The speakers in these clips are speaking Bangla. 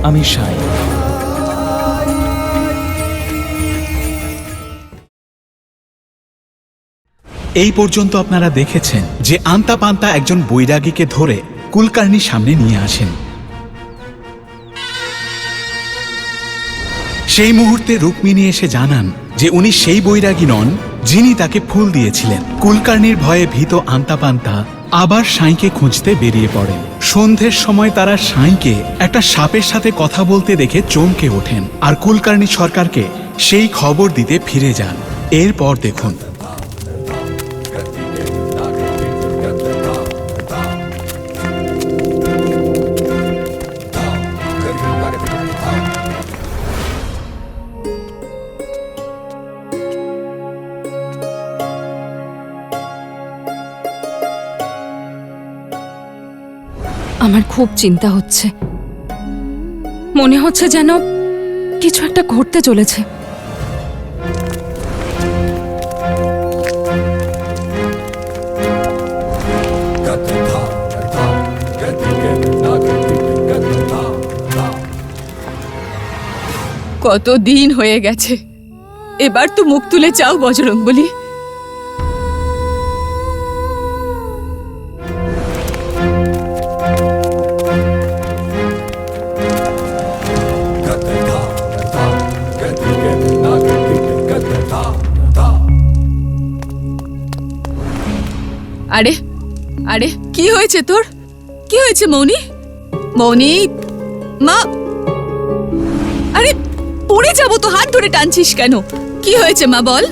আমি সাই। এই পর্যন্ত আপনারা দেখেছেন যে আন্তা পান্তা একজন বৈরাগীকে ধরে কুলকার্নির সামনে নিয়ে আসেন। সেই মুহূর্তে রুক্মিণী এসে জানান যে উনি সেই বৈরাগী নন যিনি তাকে ফুল দিয়েছিলেন। কুলকার্নির ভয়ে ভীত আন্তা পান্তা আবার সাঁইকে খুঁজতে বেরিয়ে পড়েন। সন্ধ্যের সময় তারা সাঁইকে একটা সাপের সাথে কথা বলতে দেখে চমকে ওঠেন আর কুলকার্নি সরকারকে সেই খবর দিতে ফিরে যান। এরপর দেখুন আমার খুব চিন্তা হচ্ছে, মনে হচ্ছে যেন কিছু একটা ঘটতে চলেছে। কত দিন হয়ে গেছে, এবার তো মুখ তুলে চাও বজরংবলী। আরে আরে কি হয়েছে তোর? কি হয়েছে মৌনি? মৌনি মা, আরে পড়ে যাবো তো, হাত ধরে টানছিস কেন? কি হয়েছে মা বল।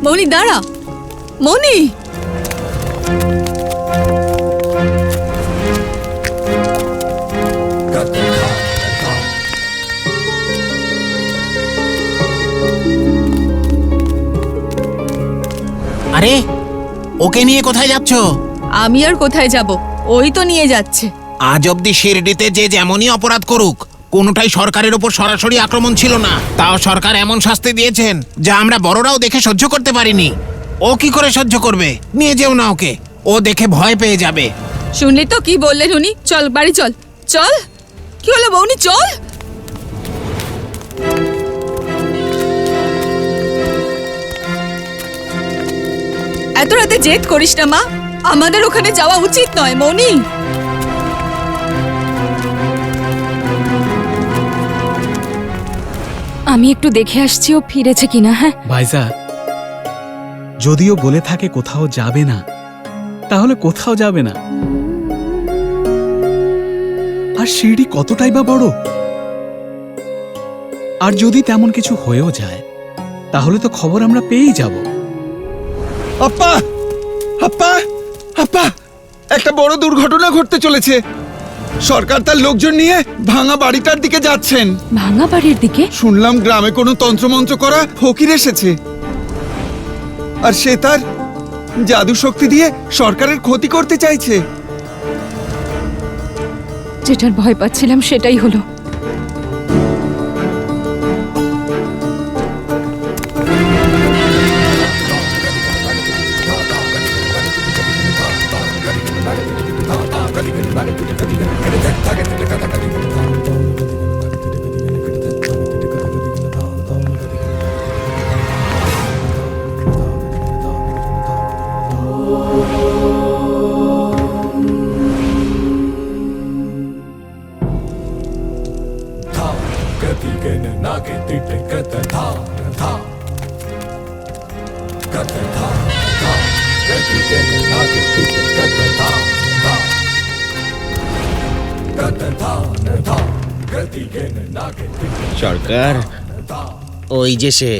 মৌনি দাঁড়া, মৌনি। আরে ওকে নিয়ে কোথায় যাচ্ছ? আমি আর কোথায় যাব, ওই তো নিয়ে যাচ্ছে। আজ অব্দি শিরডিতে যে যেমনই অপরাধ করুক, কোনোটাই সরকারের উপর সরাসরি আক্রমণ ছিল না। তাও সরকার এমন শাস্তি দিয়েছেন যা আমরা বড়রাও দেখে সহ্য করতে পারিনি। ও কি করে সহ্য করবে? নিয়ে যেও না ওকে, ও দেখে ভয় পেয়ে যাবে। শুনলি তো কি বললেন উনি? চল বাড়ি চল। চল, কি হলো মৌনি, চল। এত রাতে জেদ করিস না মা, আমাদের ওখানে যাওয়া উচিত নয় মৌনি। আমি একটু দেখে আসছি ও ফিরেছে কিনা। হ্যাঁ ভাইজা, যদিও বলে থাকে কোথাও যাবে না, তাহলে কোথাও যাবে না। আর শিরডি কতটাই বা বড়, আর যদি তেমন কিছু হয়েও যায় তাহলে তো খবর আমরা পেয়েই যাব। আপ্পা, আপ্পা, আপ্পা, একটা বড় দুর্ঘটনা ঘটতে চলেছে। সরকার তার লোকজন নিয়ে ভাঙা বাড়িটার দিকে যাচ্ছেন। ভাঙা বাড়ির দিকে? শুনলাম গ্রামে কোনো তন্ত্রমন্ত্র করা ফকির এসেছে, আর সে তার জাদু শক্তি দিয়ে সরকারের ক্ষতি করতে চাইছে। যেটার ভয় পাচ্ছিলাম সেটাই হলো। সরকার, ওই যে সে।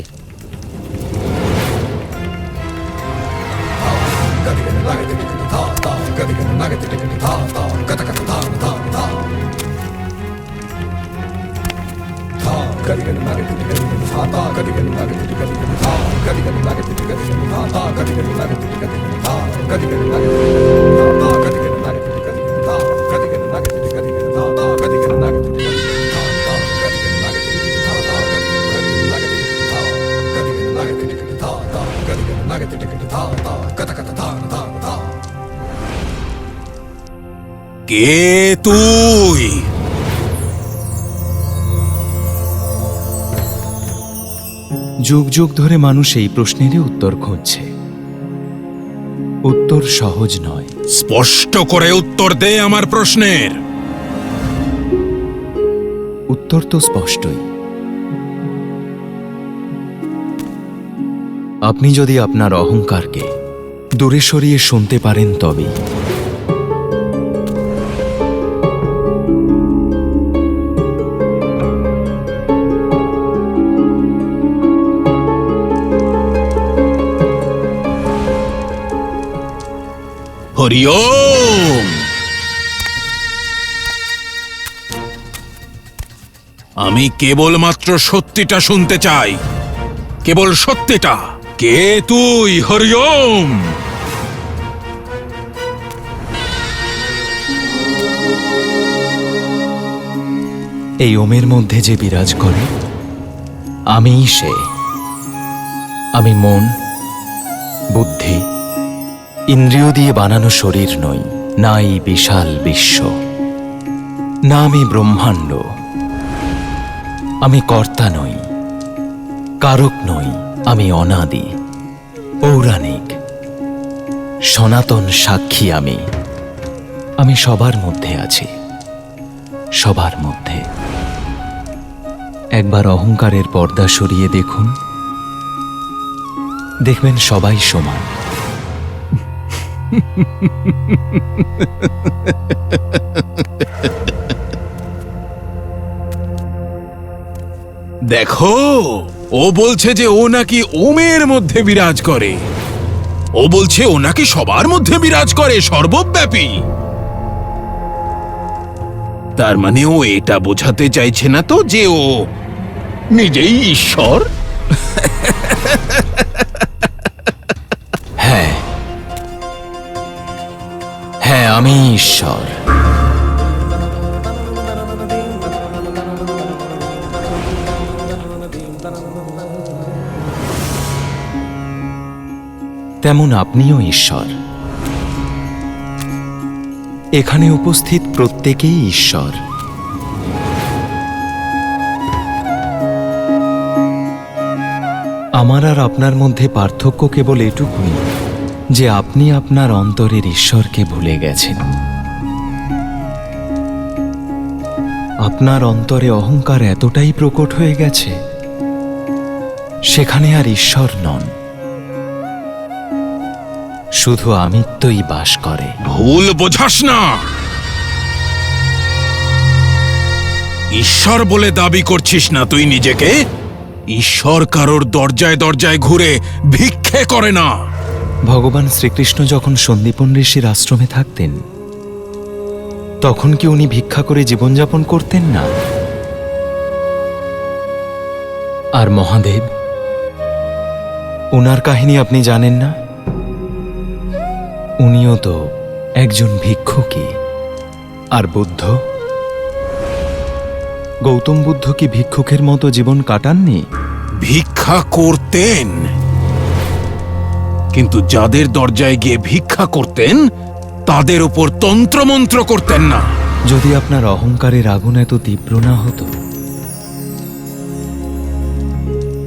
কে তুই? যুগ যুগ ধরে মানুষ এই প্রশ্নেরই উত্তর খুঁজছে। উত্তর সহজ নয়। স্পষ্ট করে উত্তর দে আমার প্রশ্নের। উত্তর তো স্পষ্টই। আপনি যদি আপনার অহংকারকে দূরে সরিয়ে শুনতে পারেন তবেই। হরি ওম। আমি কেবলমাত্র সত্যিটা শুনতে চাই, কেবল সত্যিটা। কে তুই? হরি ওম। এই ওমের মধ্যে যে বিরাজ করে আমিই সে। আমি মন, বুদ্ধি, ইন্দ্রিয় দিয়ে বানানো শরীর নই, না এই বিশাল বিশ্ব, না আমি ব্রহ্মাণ্ড। আমি কর্তা নই, কারক নই, আমি অনাদি, পৌরাণিক, সনাতন সাক্ষী। আমি সবার মধ্যে আছি, সবার মধ্যে। একবার অহংকারের পর্দা সরিয়ে দেখুন, দেখবেন সবাই সমান। দেখো, ও বলছে যে ও নাকি ওমের মধ্যে বিরাজ করে। ও বলছে ও নাকি সবার মধ্যে বিরাজ করে, সর্বব্যাপী। তার মানে ও এটা বোঝাতে চাইছে না তো যে ও নিজেই ঈশ্বর? হ্যাঁ, হ্যাঁ, আমি ঈশ্বর। তেমন আপনিও ঈশ্বর। এখানে উপস্থিত প্রত্যেকেই ঈশ্বর। আমার আর আপনার মধ্যে পার্থক্য কেবল এটুকুই যে আপনি আপনার অন্তরের ঈশ্বরকে ভুলে গেছেন। আপনার অন্তরে অহংকার এতটাই প্রকট হয়ে গেছে, সেখানে আর ঈশ্বর নন, শুধু আমিত্বই বাস করে। ভুল বোঝাস না। ঈশ্বর বলে দাবি করছিস না তুই নিজেকে? ঈশ্বর কারোর দরজায় দরজায় ঘুরে ভিক্ষে করে না। ভগবান শ্রীকৃষ্ণ যখন সন্দীপন ঋষির আশ্রমে থাকতেন, তখন কি উনি ভিক্ষা করে জীবনযাপন করতেন না? আর মহাদেব, ওনার কাহিনী আপনি জানেন না? উনিও তো একজন ভিক্ষুকই। আর বুদ্ধ, গৌতম বুদ্ধ কি ভিক্ষুকের মতো জীবন কাটাননি? ভিক্ষা করতেন, কিন্তু যাদের দরজায় গিয়ে ভিক্ষা করতেন তাদের উপর তন্ত্রমন্ত্র করতেন না। যদি আপনার অহংকারের আগুন এত তীব্র না হতো,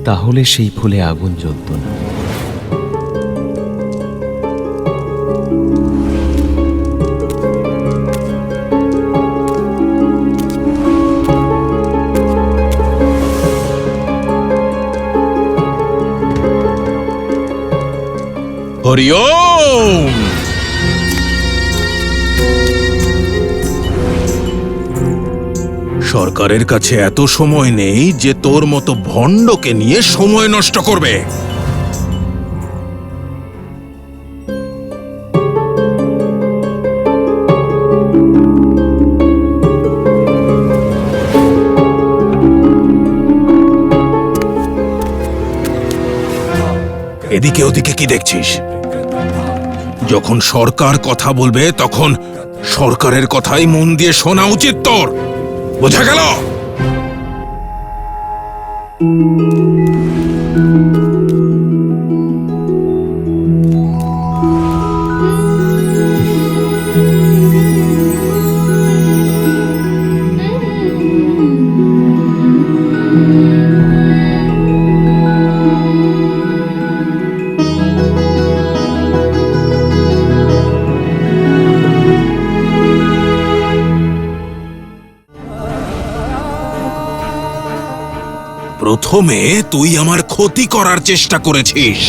তাহলে সেই ফুলে আগুন জ্বলত না। হরি ওম। সরকারের কাছে এত সময় নেই যে তোর মতো ভণ্ডকে নিয়ে সময় নষ্ট করবে। এদিকে ওদিকে কি দেখছিস? যখন সরকার কথা বলবে তখন সরকারের কথাই মন দিয়ে শোনা উচিত তোর। বোঝা গেল? প্রথমে তুই আমার ক্ষতি করার চেষ্টা করেছিস,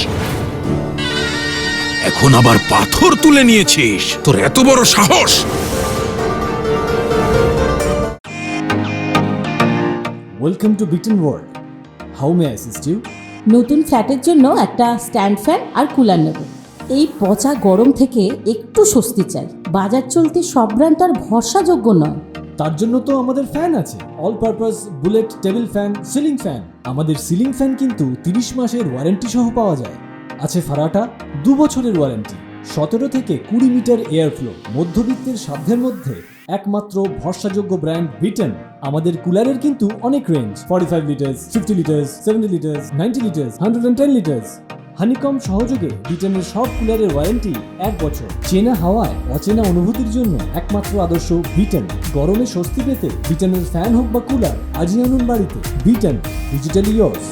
এখন আবার পাথর তুলে নিয়েছিস। তোর এত বড় সাহস! Welcome to Biten world. How may I assist you? নতুন ফ্ল্যাটের জন্য একটা স্ট্যান্ড ফ্যান আর কুলার নেব। এই পচা গরম থেকে একটু স্বস্তি চাই। বাজার চলতে সব ব্র্যান্ড আর ভরসাযোগ্য নয়। তার জন্য তো আমাদের ফ্যান আছে, all purpose bullet table fan, ceiling fan. আমাদের সিলিং ফ্যান কিন্তু 30 মাসের ওয়ারেন্টি সহ পাওয়া যায়। আছে ফারাটা 2 বছরের ওয়ারেন্টি, 17 থেকে 20 মিটার এয়ার ফ্লো। মধ্যবিত্তের সাধ্যের মধ্যে একমাত্র ভরসাযোগ্য ব্র্যান্ড বিটেন। আমাদের কুলারের কিন্তু অনেক range, 45 litres, 50 litres, 70 litres, 90 litres, 110 litres. Honeycomb সহযোগে বিটেনের সব কুলারের ওয়ারেন্টি 1 বছর। চেনা হাওয়ায় অচেনা অনুভূতির জন্য একমাত্র আদর্শ বিটেন। গরমে স্বস্তি পেতে বিটেনের ফ্যান হোক বা কুলার, আজই আনুন বাড়িতে। Beaten, digitally yours.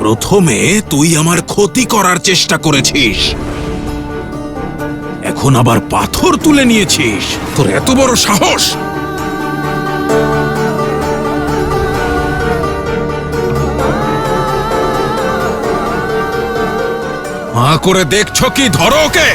প্রথমে তুই আমার ক্ষতি করার চেষ্টা করেছিস, এখন আবার পাথর তুলে নিয়েছিস। তোর এত বড় সাহস! মা করে দেখছ কি? ধরো ওকে!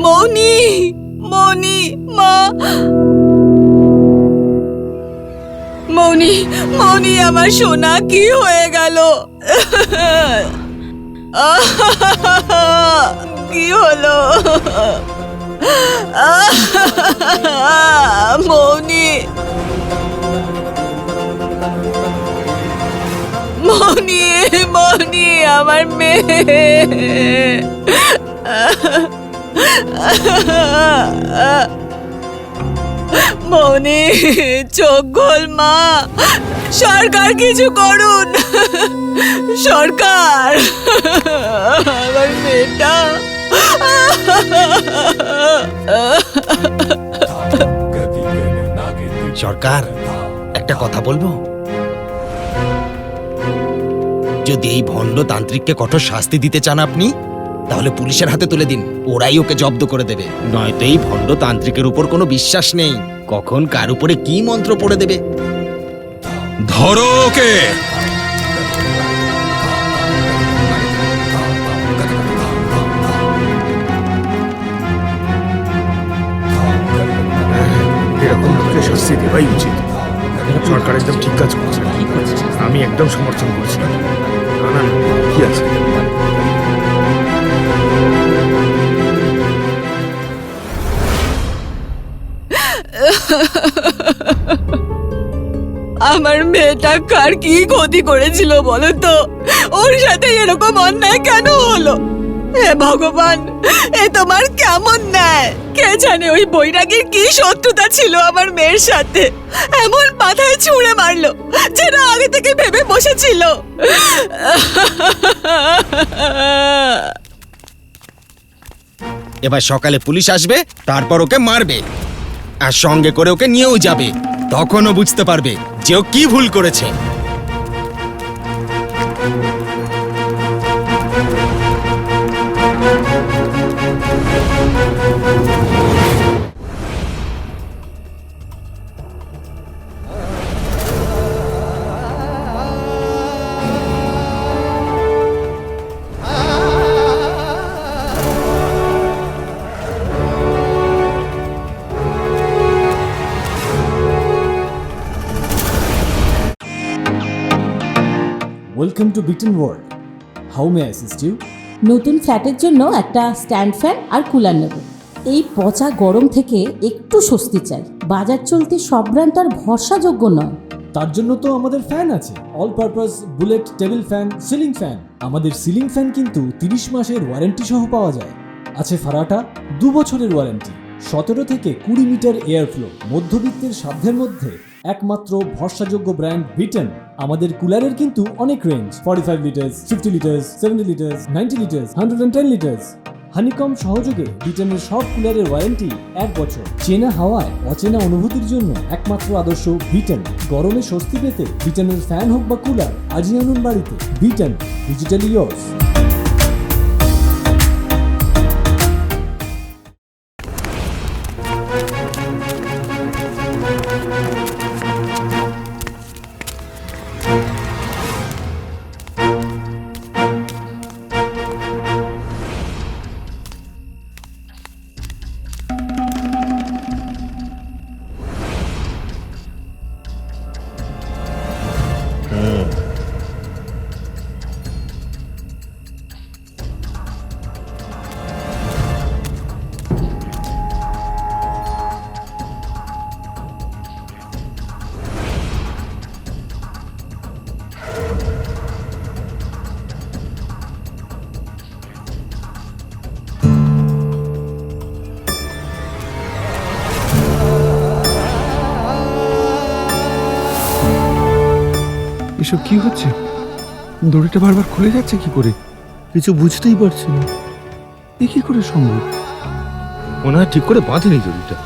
মৌনি, মৌনি, মা, মৌনি, মৌনি, আমার সোনা, কি হয়ে গেল? কি হলো? মৌনি, মৌনি, মৌনি, আমার মেয়ে। মৌনি, চোখ খোল মা, সরকার কিছু করুন, সরকার, আমার মেয়েটা। সরকার, একটা কথা বলবো? যদি এই ভণ্ড তান্ত্রিককে কঠোর শাস্তি দিতে চান আপনি, তাহলে পুলিশের হাতে তুলে দিন, ওরাই ওকে জব্দ করে দেবে। নয়তো এই ভণ্ড তান্ত্রিকের উপর কোনো বিশ্বাস নেই, কখন কার উপরে কি মন্ত্র পড়ে দেবে। ধরো ওকে! এরকম লোককে শাস্তি দেওয়াই উচিত। সরকার একদম ঠিক কাজ করছে, আমি একদম সমর্থন করছি। না না, কি আছে? আমার মেয়েটা কার কি ক্ষতি করেছিল বলো তো? ওর সাথে এরকম অন্যায় কেন হলো? হে ভগবান, এ তোমার কেমন ন্যায়? কে জানে ওই বৈরাগীর কি শত্রুতা ছিল আমার মেয়ের সাথে, এমন মাথায় ছুঁড়ে মারলো যেটা আগে থেকে ভেবে বসেছিল। এবার সকালে পুলিশ আসবে, তারপর ওকে মারবে আর সঙ্গে করে ওকে নিয়েও যাবে। তখনও বুঝতে পারবে যে ও কি ভুল করেছে। Welcome to Biten world. How may assist you? নতুন ফ্ল্যাটের জন্য একটা স্ট্যান্ড ফ্যান আর কুলার নেব। এই পচা গরম থেকে একটু স্বস্তি চাই। বাজার চলতে সব ব্র্যান্ড তো আর ভরসাযোগ্য নয়। তার জন্য তো আমাদের ফ্যান আছে, all purpose bullet table fan, ceiling fan. আমাদের সিলিং ফ্যান কিন্তু 30 মাসের ওয়ারেন্টি সহ পাওয়া যায়। আছে ফারাটা 2 বছরের ওয়ারেন্টি, 17 থেকে 20 মিটার এয়ার ফ্লো। মধ্যবিত্তের সাধ্যের মধ্যে একমাত্র ভরসাযোগ্য ব্র্যান্ড বিটেন। আমাদের কুলারের কিন্তু অনেক range, 45 litres, 50 litres, 70 litres, 90 litres, 110 litres. Honeycomb সহযোগে বিটেনের সব কুলারের ওয়ারেন্টি 1 বছর। চেনা হাওয়ায় অচেনা অনুভূতির জন্য একমাত্র আদর্শ বিটেন। গরমে স্বস্তি পেতে বিটেনের ফ্যান হোক বা কুলার, আজই আনুন বাড়িতে। Beaten, digitally years. এসব কি হচ্ছে? দড়িটা বারবার খুলে যাচ্ছে কি করে? কিছু বুঝতেই পারছি না। এ কি করে সম্ভব? মনে হয় ঠিক করে বাঁধেনি দড়িটা।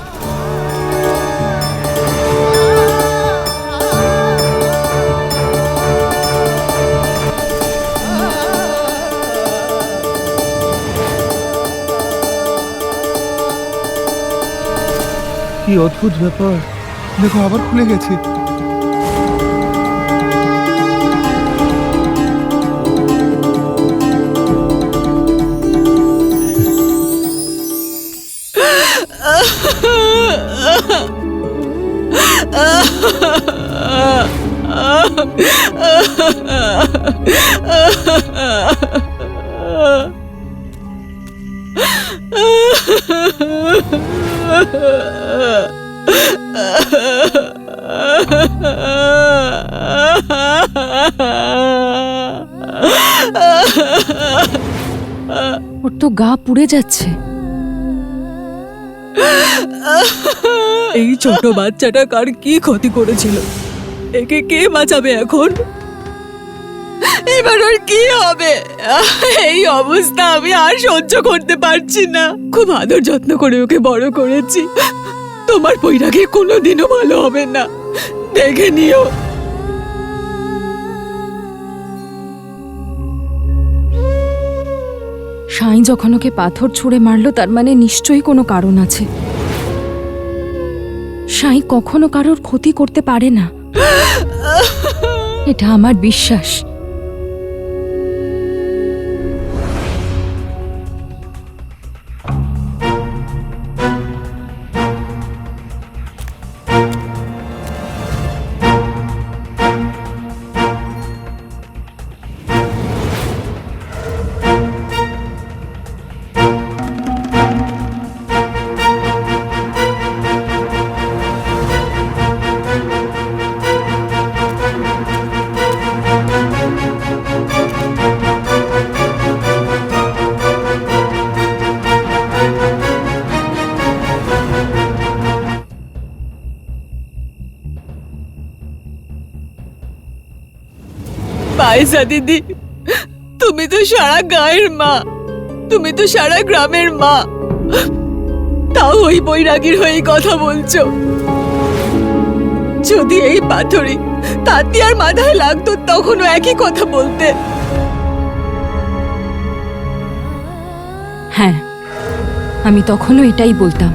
কি অদ্ভুত ব্যাপার, দেখো আবার খুলে গেছে। ওর তো গা পুড়ে যাচ্ছে। এই ছোট বাচ্চাটা কার কি ক্ষতি করেছিল? একে কে বাঁচাবে এখন? এবার ওর কি হবে? এই অবস্থা আমি আর সহ্য করতে পারছি না। খুব আদর যত্ন করে ওকে বড় করেছি। তোমার বৈরাগী কোনোদিনও ভালো হবে না, দেখে নিও। সাঁই যখন ওকে পাথর ছুঁড়ে মারলো, তার মানে নিশ্চয়ই কোনো কারণ আছে। সাঁই কখনো কারোর ক্ষতি করতে পারে না, এটা আমার বিশ্বাস। পায়েসা দিদি, তুমি তো সারা গায়ের মা, তুমি তো সারা গ্রামের মা। তাও ওই বৈরাগীর হয়ে কথা বলছো। যদি এই পাথরে তাঁতি আর মাথায় লাগতো তখনও একই কথা বলতে। হ্যাঁ, আমি তখনও এটাই বলতাম।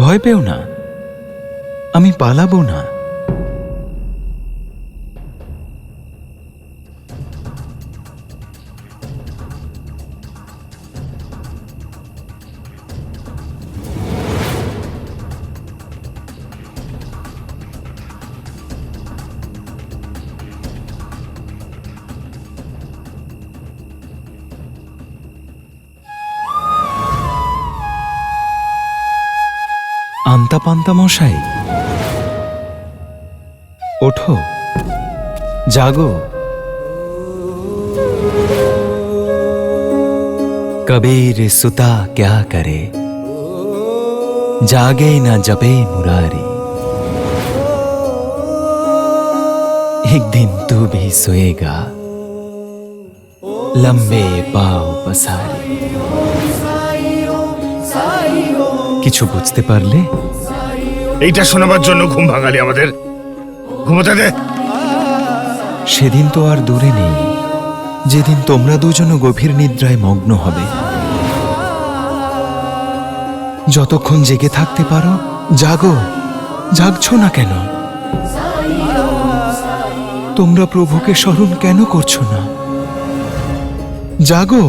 ভয় পেও না, আমি পালাবো না। আন্তা পান্তা মশাই, ওঠো, জাগো। কবীর সুতা क्या करे, जागे ना जपे मुरारी। एक दिन तू भी सोएगा, लंबे पाव पसारी। কিছু বুঝতে পারলে? এইটা শোনাবার জন্য ঘুম ভাঙালি আমাদের। ঘুমোতে দে। সেদিন তো আর দূরে নেই যেদিন তোমরা দুজনও গভীর নিদ্রায় মগ্ন হবে। যতক্ষণ জেগে থাকতে পারো জাগো। জাগছো না কেন? তোমরা প্রভুকে স্মরণ কেন করছো না? জাগো।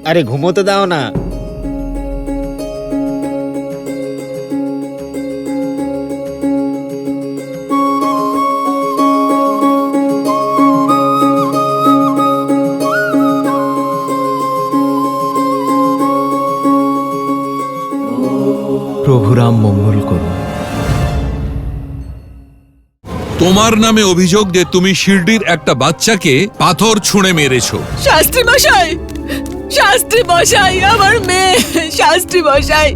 আরে ঘুমোতে দাও না। প্রভু রাম মঙ্গল করুন। তোমার নামে অভিযোগ যে তুমি শিরডির একটা বাচ্চাকে পাথর ছুঁড়ে মেরেছো। শাস্ত্রী মশাই, শাস্ত্রী মশাই, আমার মেয়ে শাস্ত্রী মশাই।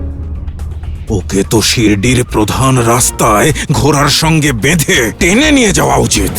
ওকে তো শিরডির প্রধান রাস্তায় ঘোড়ার সঙ্গে বেঁধে টেনে নিয়ে যাওয়া উচিত।